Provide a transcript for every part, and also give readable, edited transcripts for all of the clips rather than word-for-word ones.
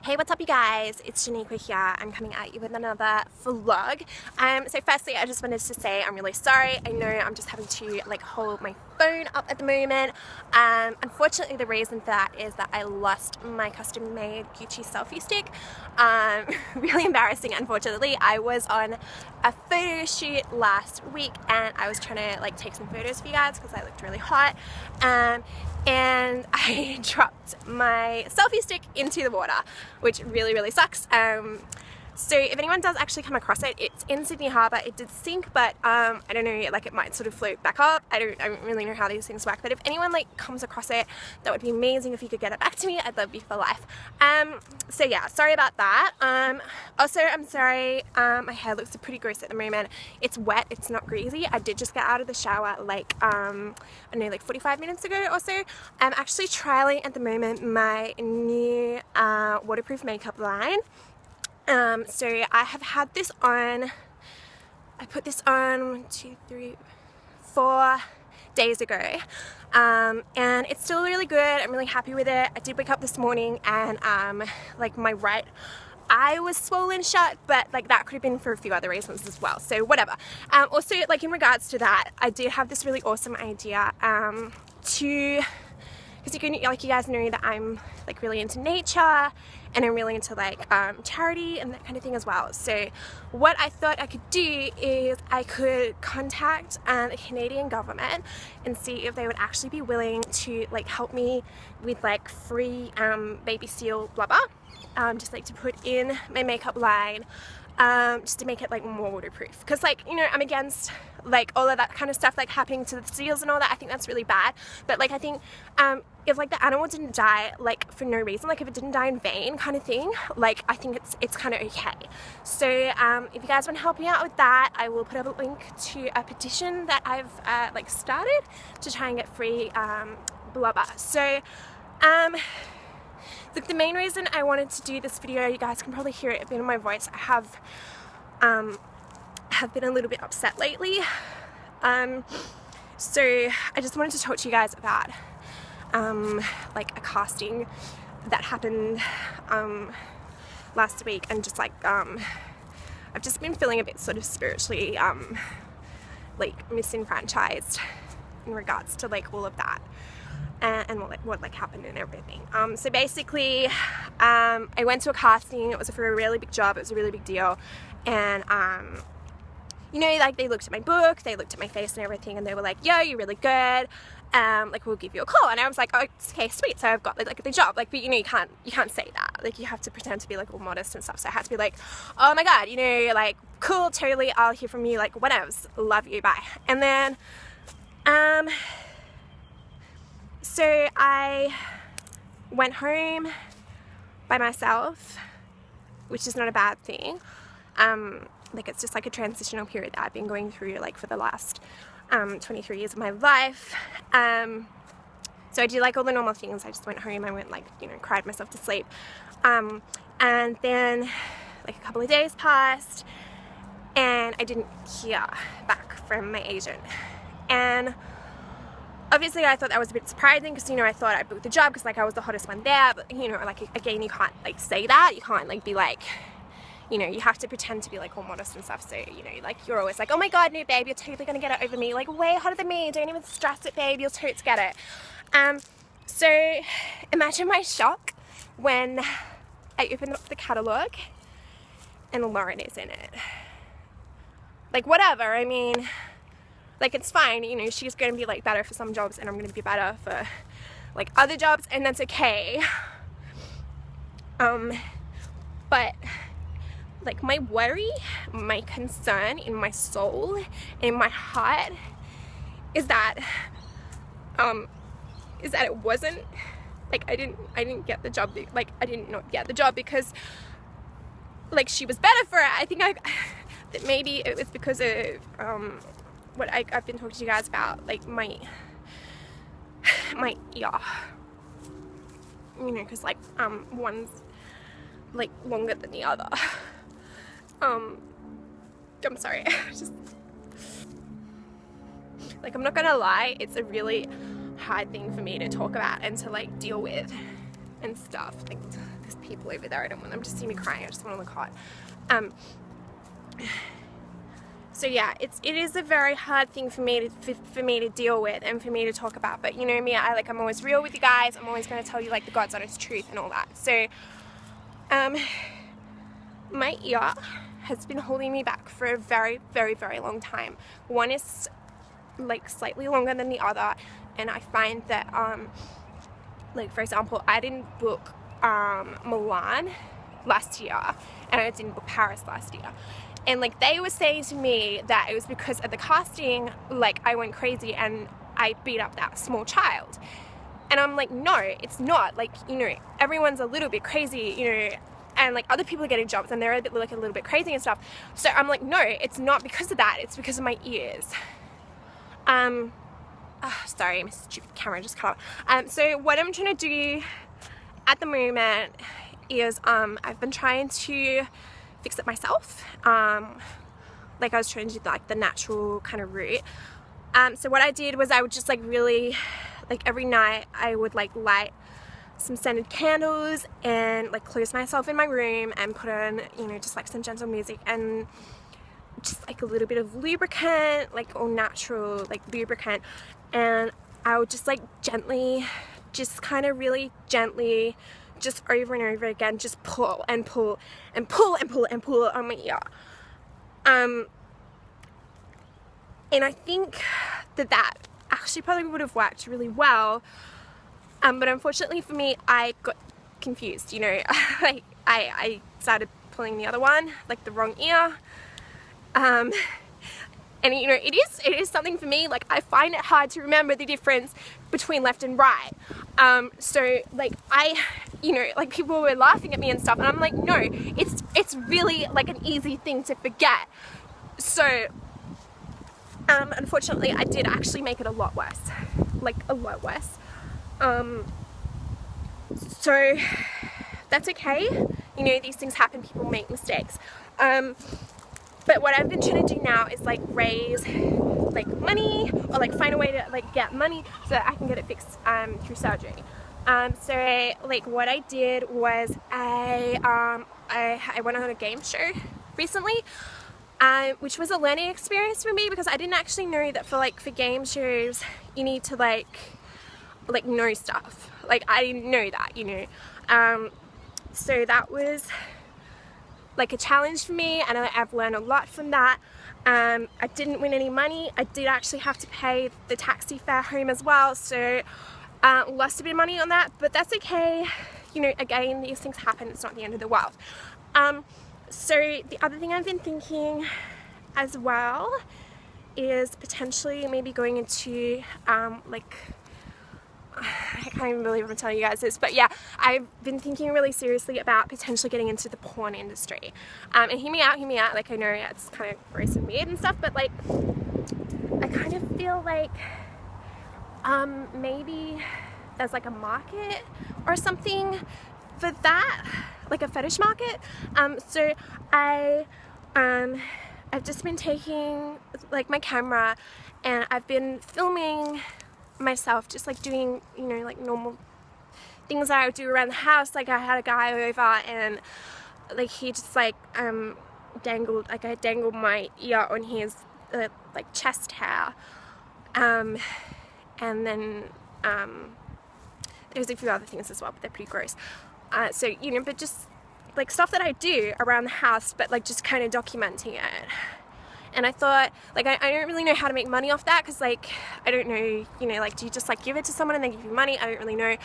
Hey, what's up you guys? It's Jenniquah here. I'm coming at you with another vlog. So firstly, I just wanted to say I'm really sorry. I know I'm just having to hold my phone up at the moment. Unfortunately, the reason for that is that I lost my custom-made Gucci selfie stick. Really embarrassing, unfortunately. I was on a photo shoot last week and I was trying to take some photos for you guys because I looked really hot. And I dropped my selfie stick into the water, which really sucks. So if anyone does actually come across it, it's in Sydney Harbour. It did sink, but I don't know, it might sort of float back up. I don't really know how these things work, but if anyone comes across it, that would be amazing if you could get it back to me. I'd love you for life. So yeah, sorry about that. Also, I'm sorry, my hair looks pretty gross at the moment. It's wet, it's not greasy. I did just get out of the shower I don't know, 45 minutes ago or so. I'm actually trialing at the moment my new waterproof makeup line. So I have had this on, I put this on 4 days ago, and it's still really good. I'm really happy with it. I did wake up this morning and my right eye was swollen shut, but that could have been for a few other reasons as well, so whatever. Also, in regards to that, I did have this really awesome idea because you guys know that I'm really into nature and I'm really into charity and that kind of thing as well. So what I thought I could do is I could contact the Canadian government and see if they would actually be willing to help me with free baby seal blubber, just to put in my makeup line, just to make it more waterproof, because I'm against all of that kind of stuff happening to the seals and all that. I think that's really bad, but I think if the animal didn't die for no reason, if it didn't die in vain kind of thing, I think it's kind of okay. So if you guys want to help me out with that, I will put up a link to a petition that I've started to try and get free blubber. So look, the main reason I wanted to do this video, you guys can probably hear it a bit in my voice, I have been a little bit upset lately. So I just wanted to talk to you guys about a casting that happened last week, and just I've just been feeling a bit sort of spiritually misenfranchised in regards to all of that. And what happened and everything. So basically, I went to a casting. It was for a really big job. It was a really big deal, and they looked at my book, they looked at my face and everything, and they were like, "Yo, you're really good. We'll give you a call." And I was like, "Oh, okay, sweet." So I've got the job. But you can't say that. You have to pretend to be all modest and stuff. So I had to be like, "Oh my god, cool, totally. I'll hear from you. Whatevs. Love you. Bye." And then, so I went home by myself, which is not a bad thing. It's just a transitional period that I've been going through for the last 23 years of my life. So I did all the normal things. I just went home, I went cried myself to sleep. And then a couple of days passed and I didn't hear back from my agent. And obviously I thought that was a bit surprising because I thought I booked the job because I was the hottest one there, but again, you can't say that. You can't be you have to pretend to be all modest and stuff. So you're always "Oh my god, no babe, you're totally gonna get it over me, way hotter than me, don't even stress it babe, you'll totes get it." So imagine my shock when I opened up the catalogue and Lauren is in it. Whatever, I mean, it's fine, she's gonna be better for some jobs and I'm gonna be better for other jobs, and that's okay. But my worry, my concern in my soul, in my heart, is that it wasn't I didn't get the job. I did not get the job because she was better for it. I think that maybe it was because of what I've been talking to you guys about, my ear, because one's longer than the other. I'm sorry, just I'm not gonna lie, it's a really hard thing for me to talk about and to deal with and stuff. This people over there. I don't want them to see me crying. I just want to look hot. So yeah, it is a very hard thing for me to deal with and for me to talk about. But you know me, I'm always real with you guys. I'm always going to tell you like the God's honest truth and all that. So my ear has been holding me back for a very, very, very long time. One is like slightly longer than the other, and I find that like for example, I didn't book Milan last year, and I didn't book Paris last year. And like they were saying to me that it was because of the casting, like I went crazy and I beat up that small child. And I'm like, no, it's not. Like, you know, everyone's a little bit crazy, you know, and like other people are getting jobs and they're a little bit crazy and stuff. So I'm like, no, it's not because of that. It's because of my ears. Sorry, my stupid camera just cut off. So what I'm trying to do at the moment is I've been trying to fix it myself. Like I was trying to do like the natural kind of route. So what I did was I would just like really, like every night I would like light some scented candles and like close myself in my room and put on, you know, just like some gentle music and just like a little bit of lubricant, like all natural like lubricant, and I would just like gently, just kind of really gently, just over and over again, just pull and pull and pull and pull and pull on my ear. And I think that actually probably would have worked really well, but unfortunately for me, I got confused, you know. Like I started pulling the other one, like the wrong ear, and you know, it is something for me, like I find it hard to remember the difference between left and right. So like you know, like people were laughing at me and stuff, and I'm like, no, it's really like an easy thing to forget. So unfortunately I did actually make it a lot worse, like a lot worse. So that's okay, you know, these things happen, people make mistakes. But what I've been trying to do now is like raise like money, or like find a way to like get money so that I can get it fixed through surgery. So like what I did was I went on a game show recently, which was a learning experience for me, because I didn't actually know that for game shows you need to like know stuff. Like I didn't know that, you know. So that was like a challenge for me, and I've learned a lot from that. I didn't win any money. I did actually have to pay the taxi fare home as well, so lost a bit of money on that, but that's okay. You know, again, these things happen, it's not the end of the world. So the other thing I've been thinking as well is potentially maybe going into like, I can't even believe I'm telling you guys this, but yeah, I've been thinking really seriously about potentially getting into the porn industry. And hear me out, like I know it's kind of gross and weird and stuff, but like I kind of feel like maybe there's like a market or something for that, like a fetish market. So I've just been taking like my camera and I've been filming myself, just like doing, you know, like normal things that I would do around the house. Like I had a guy over and like he just like dangled, like I dangled my ear on his like chest hair, and then there's a few other things as well, but they're pretty gross. So you know, but just like stuff that I do around the house, but like just kind of documenting it. And I thought, like, I don't really know how to make money off that, because like I don't know, you know, like do you just like give it to someone and they give you money? I don't really know.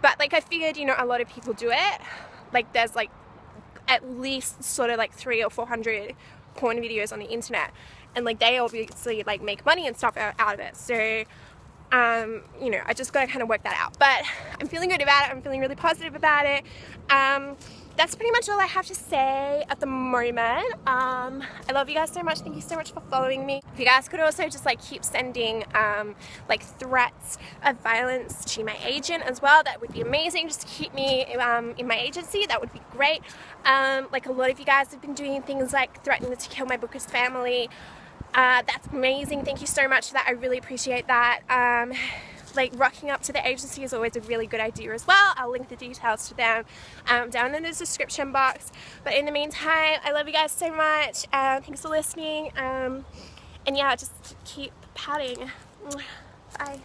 But like I figured, you know, a lot of people do it. Like there's like at least sort of like 300 or 400 porn videos on the internet, and like they obviously like make money and stuff out of it. So you know, I just gotta kind of work that out, but I'm feeling good about it. I'm feeling really positive about it. That's pretty much all I have to say at the moment. I love you guys so much. Thank you so much for following me. If you guys could also just like keep sending like threats of violence to my agent as well, that would be amazing. Just to keep me in my agency, that would be great. Like a lot of you guys have been doing things like threatening to kill my booker's family. That's amazing. Thank you so much for that. I really appreciate that. like rocking up to the agency is always a really good idea as well. I'll link the details to them down in the description box. But in the meantime, I love you guys so much. Thanks for listening. And yeah, just keep pouting. Bye.